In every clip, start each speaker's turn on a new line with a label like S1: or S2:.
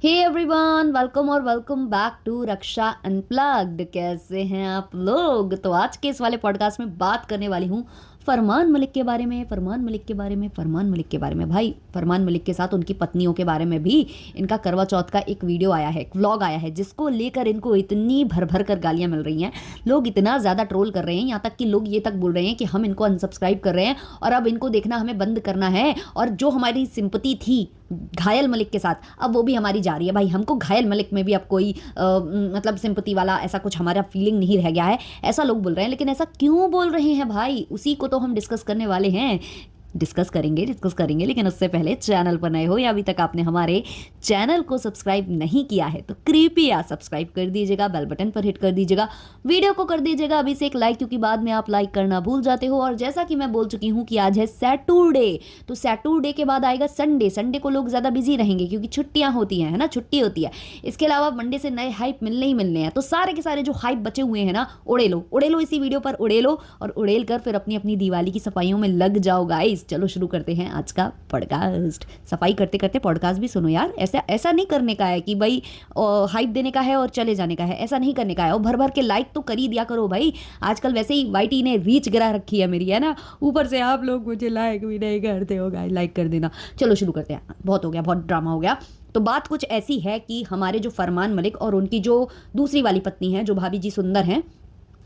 S1: हे everyone, welcome और welcome back to Raksha unplugged. कैसे हैं आप लोग? तो आज के इस वाले पॉडकास्ट में बात करने वाली हूँ फरमान मलिक के बारे में। फरमान मलिक के बारे में फरमान मलिक के बारे में भाई, फरमान मलिक के साथ उनकी पत्नियों के बारे में भी इनका करवा चौथ का एक वीडियो आया है, एक व्लॉग आया है, जिसको लेकर इनको इतनी भर भर कर गालियां मिल रही हैं। लोग इतना ज़्यादा ट्रोल कर रहे हैं, यहाँ तक कि लोग ये तक बोल रहे हैं कि हम इनको अनसब्सक्राइब कर रहे हैं और अब इनको देखना हमें बंद करना है। और जो हमारी सिंपति थी घायल मलिक के साथ, अब वो भी हमारी जा रही है। भाई हमको घायल मलिक में भी अब कोई मतलब सिंपति वाला ऐसा कुछ हमारा फीलिंग नहीं रह गया है, ऐसा लोग बोल रहे हैं। लेकिन ऐसा क्यों बोल रहे हैं भाई, उसी को तो हम डिस्कस करने वाले हैं। डिस्कस करेंगे लेकिन उससे पहले चैनल पर नए हो या अभी तक आपने हमारे चैनल को सब्सक्राइब नहीं किया है तो कृपया सब्सक्राइब कर दीजिएगा, बेल बटन पर हिट कर दीजिएगा, वीडियो को कर दीजिएगा अभी से एक लाइक, क्योंकि बाद में आप लाइक करना भूल जाते हो। और जैसा कि मैं बोल चुकी हूँ कि आज है सैटरडे, तो सैटरडे के बाद आएगा संडे। संडे को लोग ज़्यादा बिजी रहेंगे क्योंकि छुट्टियाँ होती हैं, है ना, छुट्टी होती है। इसके अलावा मंडे से नए हाइप मिलने ही मिलने हैं, तो सारे के सारे जो हाइप बचे हुए हैं ना, उड़े लो इसी वीडियो पर, उड़े लो और उड़ेल कर फिर अपनी अपनी दिवाली की सफाइयों में लग जाओ गाइस। चलो शुरू करते हैं आज का पॉडकास्ट। सफाई करते करते पॉडकास्ट भी सुनो यार। ऐसा ऐसा नहीं करने का है कि भाई हाइप देने का है और चले जाने का है, ऐसा नहीं करने का है। और भर भर के लाइक तो कर ही दिया करो भाई। आजकल वैसे ही वाईटी ने रीच गिरा रखी है मेरी, है ना, ऊपर से आप लोग मुझे लाइक भी नहीं करते हो गाइस। लाइक कर देना। चलो शुरू करते हैं, बहुत हो गया, बहुत ड्रामा हो गया। तो बात कुछ ऐसी है कि हमारे जो फरमान मलिक और उनकी जो दूसरी वाली पत्नी है, जो भाभी जी सुंदर हैं,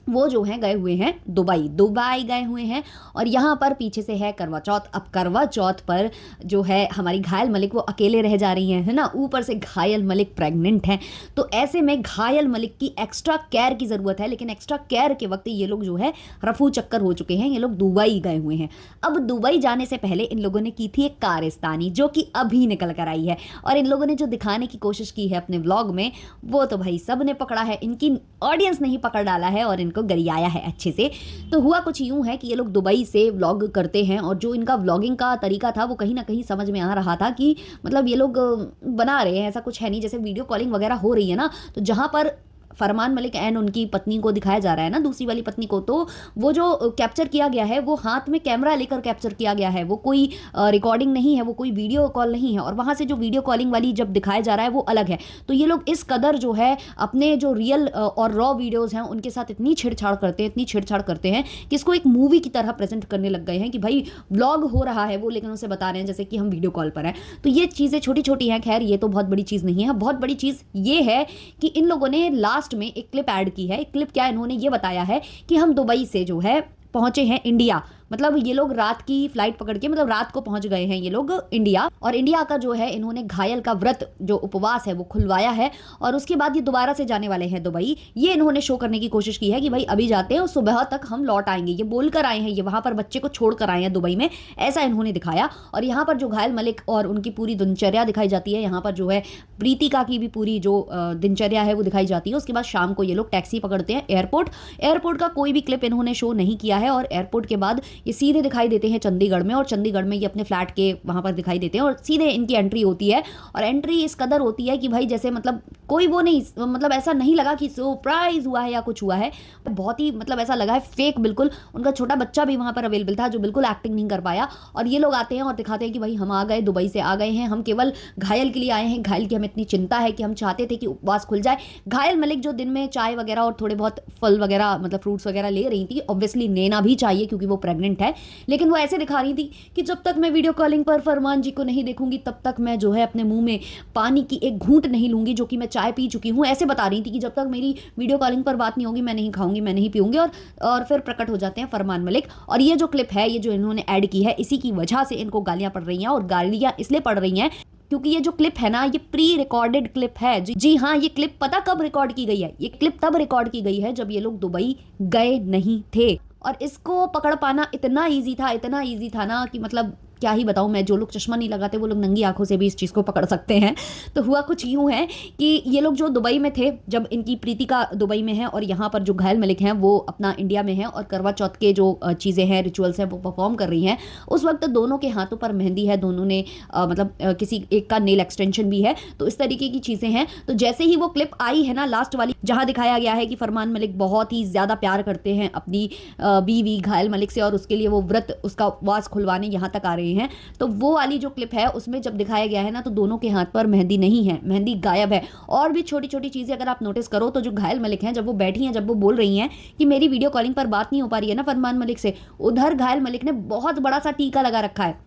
S1: वो जो हैं गए हुए हैं दुबई गए हुए हैं। और यहाँ पर पीछे से है करवा चौथ। अब करवा चौथ पर जो है हमारी घायल मलिक वो अकेले रह जा रही हैं, है ना, ऊपर से घायल मलिक प्रेग्नेंट हैं। तो ऐसे में घायल मलिक की एक्स्ट्रा केयर की ज़रूरत है। लेकिन एक्स्ट्रा केयर के वक्त ये लोग जो है रफू चक्कर हो चुके हैं, ये लोग दुबई गए हुए हैं। अब दुबई जाने से पहले इन लोगों ने की थी एक कारस्तानी, जो कि अभी निकल कर आई है। और इन लोगों ने जो दिखाने की कोशिश की है अपने व्लॉग में, वो तो भाई सब ने पकड़ा है, इनकी ऑडियंस नहीं पकड़ डाला है और को गरियाया है अच्छे से। तो हुआ कुछ यूं है कि ये लोग दुबई से व्लॉग करते हैं और जो इनका व्लॉगिंग का तरीका था वो कहीं ना कहीं समझ में आ रहा था कि मतलब ये लोग बना रहे हैं, ऐसा कुछ है नहीं। जैसे वीडियो कॉलिंग वगैरह हो रही है ना, तो जहां पर फरमान मलिक एंड उनकी पत्नी को दिखाया जा रहा है ना, दूसरी वाली पत्नी को, तो वो जो कैप्चर किया गया है वो हाथ में कैमरा लेकर कैप्चर किया गया है। वो कोई रिकॉर्डिंग नहीं है, वो कोई वीडियो कॉल नहीं है। और वहाँ से जो वीडियो कॉलिंग वाली जब दिखाया जा रहा है वो अलग है। तो ये लोग इस कदर जो है अपने जो रियल और रॉ वीडियोज़ हैं उनके साथ इतनी छेड़छाड़ करते हैं कि इसको एक मूवी की तरह प्रेजेंट करने लग गए हैं कि भाई व्लॉग हो रहा है वो, लेकिन उसे बता रहे हैं जैसे कि हम वीडियो कॉल पर हैं। तो ये चीज़ें छोटी छोटी हैं, खैर ये तो बहुत बड़ी चीज़ नहीं है। बहुत बड़ी चीज़ ये है कि इन लोगों ने लास्ट में एक क्लिप ऐड की है। एक क्लिप क्या, इन्होंने ये बताया है कि हम दुबई से जो है पहुंचे हैं इंडिया। मतलब ये लोग रात की फ्लाइट पकड़ के, मतलब रात को पहुंच गए हैं ये लोग इंडिया। और इंडिया का जो है इन्होंने घायल का व्रत, जो उपवास है, वो खुलवाया है। और उसके बाद ये दोबारा से जाने वाले हैं दुबई। ये इन्होंने शो करने की कोशिश की है कि भाई अभी जाते हैं और सुबह तक हम लौट आएंगे, ये बोलकर आए हैं। ये वहां पर बच्चे को छोड़ कर आए हैं दुबई में, ऐसा इन्होंने दिखाया। और यहाँ पर जो घायल मलिक और उनकी पूरी दिनचर्या दिखाई जाती है, यहाँ पर जो है प्रीतिका की भी पूरी जो दिनचर्या है वो दिखाई जाती है। उसके बाद शाम को ये लोग टैक्सी पकड़ते हैं एयरपोर्ट का कोई भी क्लिप इन्होंने शो नहीं किया है। और एयरपोर्ट के बाद ये सीधे दिखाई देते हैं चंडीगढ़ में, और चंडीगढ़ में ये अपने फ्लैट के वहाँ पर दिखाई देते हैं और सीधे इनकी एंट्री होती है। और एंट्री इस कदर होती है कि भाई जैसे मतलब कोई वो नहीं, मतलब ऐसा नहीं लगा कि सरप्राइज हुआ है या कुछ हुआ है। बहुत ही मतलब ऐसा लगा है फेक बिल्कुल। उनका छोटा बच्चा भी वहाँ पर अवेलेबल था जो बिल्कुल एक्टिंग नहीं कर पाया। और ये लोग आते हैं और दिखाते हैं कि भाई हम आ गए, दुबई से आ गए हैं, हम केवल घायल के लिए आए हैं, घायल की हमें इतनी चिंता है कि हम चाहते थे कि उपवास खुल जाए। घायल मलिक जो दिन में चाय वगैरह और थोड़े बहुत फल वगैरह, मतलब फ्रूट्स वगैरह ले रही थी, ऑब्वियसली लेना भी चाहिए क्योंकि वो प्रेग्नेंट है। लेकिन वो ऐसे दिखा रही थी कि जब तक मैं वीडियो कॉलिंग पर फरमान जी को नहीं देखूंगी तब तक मैं जो है अपने मुंह में पानी की एक घूंट नहीं लूंगी, जो कि मैं चाय पी चुकी हूं। ऐसे बता रही थी कि जब तक मेरी वीडियो कॉलिंग पर बात नहीं होगी मैं नहीं खाऊंगी, मैं नहीं पीऊंगी। और फिर प्रकट हो जाते हैं फरमान मलिक। और ये जो क्लिप है, ये जो इन्होंने ऐड की है, इसी की वजह से इनको गालियां पड़ रही हैं। और गालियां इसलिए पड़ रही हैं क्योंकि ये जो क्लिप है ना, ये प्री रिकॉर्डेड क्लिप है। जी हाँ, ये क्लिप पता कब रिकॉर्ड की गई है? ये क्लिप तब रिकॉर्ड की गई है जब ये लोग दुबई गए नहीं थे। और इसको पकड़ पाना इतना ईजी था ना कि मतलब क्या ही बताऊं मैं। जो लोग चश्मा नहीं लगाते वो लोग नंगी आंखों से भी इस चीज़ को पकड़ सकते हैं। तो हुआ कुछ यूं है कि ये लोग जो दुबई में थे, जब इनकी प्रीतिका दुबई में है और यहाँ पर जो घायल मलिक हैं वो अपना इंडिया में है और करवा चौथ के जो चीज़ें हैं, रिचुअल्स हैं, वो परफॉर्म कर रही हैं। उस वक्त दोनों के हाथों पर मेहंदी है, दोनों ने मतलब किसी एक का नेल एक्सटेंशन भी है। तो इस तरीके की चीज़ें हैं। तो जैसे ही वो क्लिप आई है ना, लास्ट वाली, जहाँ दिखाया गया है कि फरमान मलिक बहुत ही ज़्यादा प्यार करते हैं अपनी बीवी घायल मलिक से और उसके लिए वो व्रत, उसका उपवास खुलवाने यहाँ तक आ रहे रहे हैं। तो वो वाली जो क्लिप है उसमें जब दिखाया गया है ना, तो दोनों के हाथ पर मेहंदी नहीं है, मेहंदी गायब है। और भी छोटी छोटी चीज़ें अगर आप नोटिस करो तो जो घायल मलिक हैं, जब वो बैठी हैं, जब वो बोल रही हैं कि मेरी वीडियो कॉलिंग पर बात नहीं हो पा रही है ना फरमान मलिक से, उधर घायल मलिक ने बहुत बड़ा सा टीका लगा रखा है।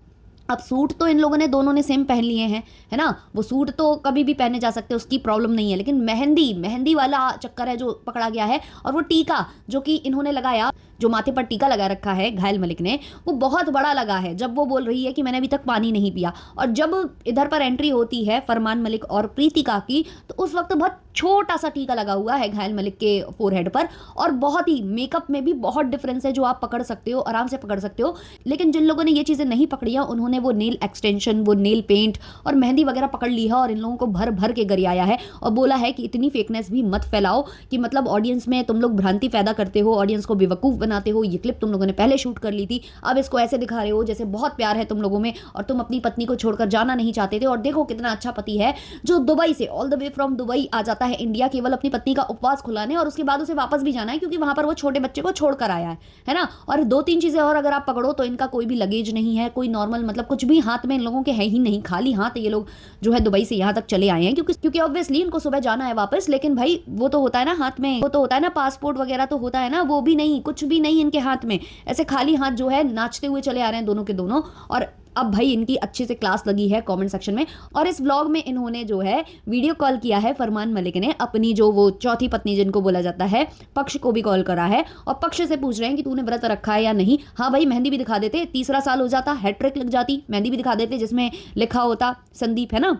S1: अब सूट तो इन लोगों ने दोनों ने सेम पहन लिए हैं, है ना, वो सूट तो कभी भी पहने जा सकते हैं, उसकी प्रॉब्लम नहीं है, लेकिन मेहंदी मेहंदी वाला चक्कर है जो पकड़ा गया है। और वो टीका जो कि इन्होंने लगाया, जो माथे पर टीका लगा रखा है घायल मलिक ने, वो बहुत बड़ा लगा है। जब वो बोल रही है कि मैंने अभी तक पानी नहीं पिया, और जब इधर पर एंट्री होती है फरमान मलिक और प्रीतिका की, तो उस वक्त बहुत छोटा सा टीका लगा हुआ है घायल मलिक के फोरहेड पर। और बहुत ही मेकअप में भी बहुत डिफरेंस है जो आप पकड़ सकते हो, आराम से पकड़ सकते हो। लेकिन जिन लोगों ने ये चीज़ें नहीं पकड़ी, उन्होंने वो नेल एक्सटेंशन, वो नेल पेंट और मेहंदी वगैरह पकड़ ली है, और इन लोगों को भर भर के गरियाया है और बोला है कि इतनी फेकनेस भी मत फैलाओ कि मतलब ऑडियंस में तुम लोग भ्रांति पैदा करते हो, ऑडियंस को बेवकूफ़ बनाते हो। ये क्लिप तुम लोगों ने पहले शूट कर ली थी, अब इसको ऐसे दिखा रहे हो जैसे बहुत प्यार है तुम लोगों में, और तुम अपनी पत्नी को छोड़कर जाना नहीं चाहते थे। और देखो कितना अच्छा पति है जो दुबई से all the way from Dubai आ जाता है इंडिया, केवल अपनी पत्नी का उपवास खुलाने, और उसके बाद उसे वापस भी जाना है क्योंकि वहां पर वो छोटे बच्चे को छोड़कर आया है ना। और दो तीन चीजें और अगर आप पकड़ो तो इनका कोई भी लगेज नहीं है, कोई नॉर्मल मतलब कुछ भी हाथ में इन लोगों के है ही नहीं, खाली हाथ ये लोग जो है दुबई से यहाँ तक चले आए हैं, क्योंकि ऑब्वियसली इनको सुबह जाना है वापस। लेकिन भाई वो तो होता है ना हाथ में, वो तो होता है ना पासपोर्ट वगैरह तो होता है ना, वो भी नहीं, कुछ भी नहीं इनके हाथ में, ऐसे खाली हाथ जो है नाचते हुए चले आ रहे हैं दोनों के दोनों। और अब भाई इनकी अच्छे से क्लास लगी है कमेंट सेक्शन में। और इस व्लॉग में इन्होंने जो है वीडियो कॉल किया है, फरमान मलिक ने अपनी जो वो चौथी पत्नी जिनको बोला जाता है पक्ष को भी कॉल करा है, और पक्ष से पूछ रहे हैं कि तूने व्रत रखा है या नहीं। हाँ भाई मेहंदी भी दिखा देते, तीसरा साल हो जाता, हैट्रिक लग जाती, मेहंदी भी दिखा देते जिसमें लिखा होता संदीप, है ना।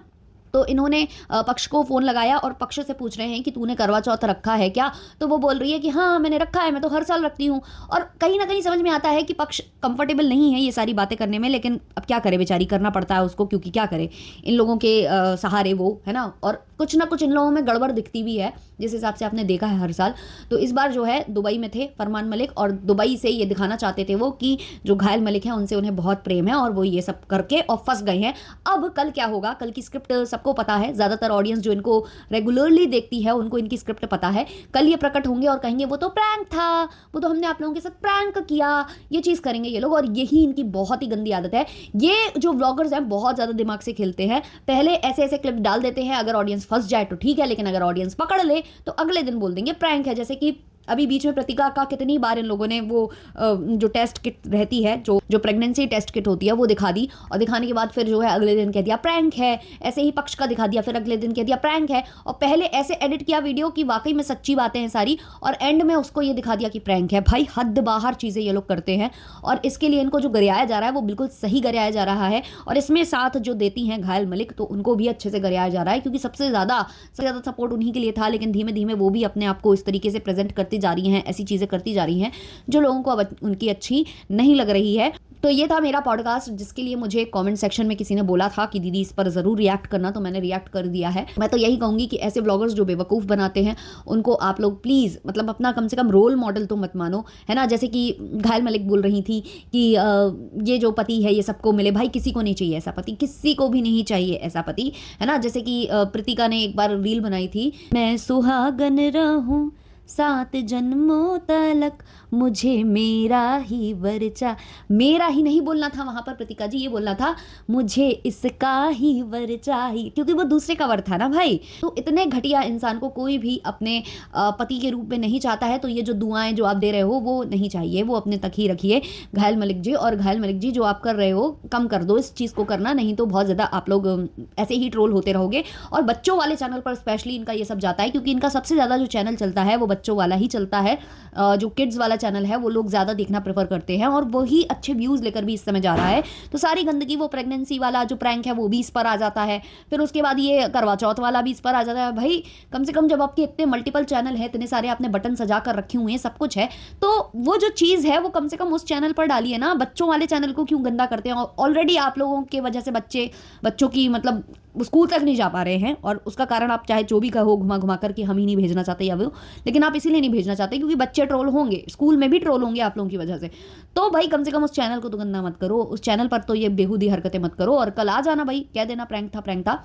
S1: तो इन्होंने पक्ष को फ़ोन लगाया और पक्ष से पूछ रहे हैं कि तूने करवा चौथ रखा है क्या। तो वो बोल रही है कि हाँ मैंने रखा है, मैं तो हर साल रखती हूँ। और कहीं ना कहीं समझ में आता है कि पक्ष कंफर्टेबल नहीं है ये सारी बातें करने में, लेकिन अब क्या करे बेचारी, करना पड़ता है उसको, क्योंकि क्या करे इन लोगों के सहारे वो, है ना। और कुछ ना कुछ इन लोगों में गड़बड़ दिखती भी है जिस हिसाब से आपने देखा है हर साल। तो इस बार जो है दुबई में थे फरमान मलिक, और दुबई से ये दिखाना चाहते थे वो कि जो घायल मलिक हैं उनसे उन्हें बहुत प्रेम है, और वो ये सब करके और फंस गए हैं। अब कल क्या होगा, कल की स्क्रिप्ट सबको पता है, ज़्यादातर ऑडियंस जो इनको रेगुलरली देखती है उनको इनकी स्क्रिप्ट पता है। कल ये प्रकट होंगे और कहेंगे वो तो प्रैंक था, वो तो हमने आप लोगों के साथ प्रैंक किया, ये चीज़ करेंगे ये लोग। और यही इनकी बहुत ही गंदी आदत है। ये जो व्लॉगर्स हैं बहुत ज़्यादा दिमाग से खेलते हैं, पहले ऐसे ऐसे क्लिप डाल देते हैं, अगर ऑडियंस फंस जाए तो ठीक है, लेकिन अगर ऑडियंस पकड़ ले तो अगले दिन बोल देंगे प्रैंक है। जैसे कि अभी बीच में प्रतीका का कितनी बार इन लोगों ने वो जो टेस्ट किट रहती है, जो प्रेगनेंसी टेस्ट किट होती है वो दिखा दी, और दिखाने के बाद फिर जो है अगले दिन कह दिया प्रैंक है। ऐसे ही पक्ष का दिखा दिया, फिर अगले दिन कह दिया प्रैंक है, और पहले ऐसे एडिट किया वीडियो की वाकई में सच्ची बातें हैं सारी, और एंड में उसको ये दिखा दिया कि प्रैंक है। भाई हद बाहर चीज़ें ये लोग करते हैं, और इसके लिए इनको जो गरियाया जा रहा है वो बिल्कुल सही गरियाया जा रहा है। और इसमें साथ जो देती हैं घायल मलिक, तो उनको भी अच्छे से गरियाया जा रहा है, क्योंकि सबसे ज़्यादा सपोर्ट उन्हीं के लिए था। लेकिन धीमे धीमे वो भी अपने आप को इस तरीके से प्रेजेंट करती जा रही हैं, ऐसी चीज़ें करती जा रही हैं जो लोगों को अब उनकी अच्छी नहीं लग रही है। तो ये था मेरा पॉडकास्ट, जिसके लिए मुझे कमेंट सेक्शन में किसी ने बोला था कि दीदी इस पर ज़रूर रिएक्ट करना, तो मैंने रिएक्ट कर दिया है। मैं तो यही कहूँगी कि ऐसे ब्लॉगर्स जो बेवकूफ़ बनाते हैं उनको आप लोग प्लीज़ मतलब अपना कम से कम रोल मॉडल तो मत मानो, है ना। जैसे कि घायल मलिक बोल रही थी कि ये जो पति है ये सबको मिले, भाई किसी को नहीं चाहिए ऐसा पति, किसी को भी नहीं चाहिए ऐसा पति, है ना। जैसे कि प्रीतिका ने एक बार रील बनाई थी, मैं सुहागन रहूं 7 जन्मों तलक, मुझे मेरा ही वर मेरा ही नहीं बोलना था वहाँ पर प्रतीका जी, ये बोलना था मुझे इसका ही वर चाहिए, क्योंकि वो दूसरे का वर था ना भाई। तो इतने घटिया इंसान को कोई भी अपने पति के रूप में नहीं चाहता है। तो ये जो दुआएं जो आप दे रहे हो वो नहीं चाहिए, वो अपने तक ही रखिए घायल मलिक जी। और घायल मलिक जी जो आप कर रहे हो कम कर दो इस चीज़ को करना, नहीं तो बहुत ज़्यादा आप लोग ऐसे ही ट्रोल होते रहोगे। और बच्चों वाले चैनल पर स्पेशली इनका ये सब जाता है, क्योंकि इनका सबसे ज़्यादा जो चैनल चलता है वो बच्चों वाला ही चलता है। जो किड्स वाला चैनल है वो लोग ज़्यादा देखना प्रेफर करते हैं, और वही अच्छे व्यूज़ लेकर भी इस समय जा रहा है। तो सारी गंदगी, वो प्रेगनेंसी वाला जो प्रैंक है वो भी इस पर आ जाता है, फिर उसके बाद ये करवा चौथ वाला भी इस पर आ जाता है। भाई कम से कम जब आपके इतने मल्टीपल चैनल है, इतने सारे आपने बटन सजा कर रखे हुए हैं, सब कुछ है, तो वो जो चीज़ है वो कम से कम उस चैनल पर डालिए ना। बच्चों वाले चैनल को क्यों गंदा करते हैं? ऑलरेडी आप लोगों की वजह से बच्चों की मतलब स्कूल तक नहीं जा पा रहे हैं, और उसका कारण आप चाहे जो भी कहो घुमा घुमा कर कि हम ही नहीं भेजना चाहते या वो, लेकिन आप इसीलिए नहीं भेजना चाहते क्योंकि बच्चे ट्रोल होंगे, स्कूल में भी ट्रोल होंगे आप लोगों की वजह से। तो भाई कम से कम उस चैनल को तो गंदा मत करो, उस चैनल पर तो ये बेहूदी हरकतें मत करो। और कल आ जाना भाई, कह देना प्रैंक था प्रैंक था।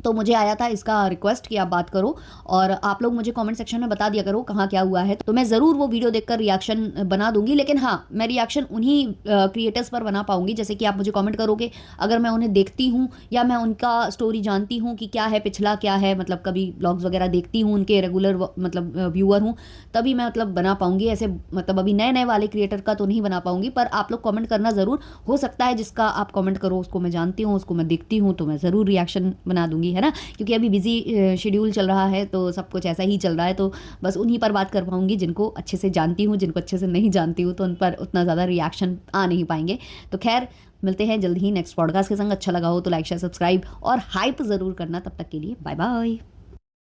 S1: तो मुझे आया था इसका रिक्वेस्ट कि आप बात करो, और आप लोग मुझे कमेंट सेक्शन में बता दिया करो कहाँ क्या हुआ है, तो मैं ज़रूर वो वीडियो देखकर रिएक्शन बना दूंगी। लेकिन हाँ, मैं रिएक्शन उन्हीं क्रिएटर्स पर बना पाऊंगी जैसे कि आप मुझे कमेंट करोगे, अगर मैं उन्हें देखती हूँ या मैं उनका स्टोरी जानती हूँ कि क्या है, पिछला क्या है, मतलब कभी ब्लॉग्स वगैरह देखती हूँ, उनके रेगुलर मतलब व्यूअर हूँ, तभी मैं मतलब बना पाऊंगी। ऐसे मतलब अभी नए नए वाले क्रिएटर का तो नहीं बना पाऊंगी, पर आप लोग कमेंट करना ज़रूर। हो सकता है जिसका आप कमेंट करो उसको मैं जानती हूँ, उसको मैं देखती हूँ, तो मैं ज़रूर रिएक्शन बना दूंगी, है ना। क्योंकि अभी बिजी शेड्यूल चल रहा है, तो सब कुछ ऐसा ही चल रहा है, तो बस उन्हीं पर बात कर पाऊंगी जिनको अच्छे से जानती हूँ। जिनको अच्छे से नहीं जानती हूँ तो उन पर उतना ज़्यादा रिएक्शन आ नहीं पाएंगे। तो खैर, मिलते हैं जल्द ही नेक्स्ट पॉडकास्ट के संग। अच्छा लगा हो तो लाइक शेयर सब्सक्राइब और हाइप ज़रूर करना। तब तक के लिए बाय बाय।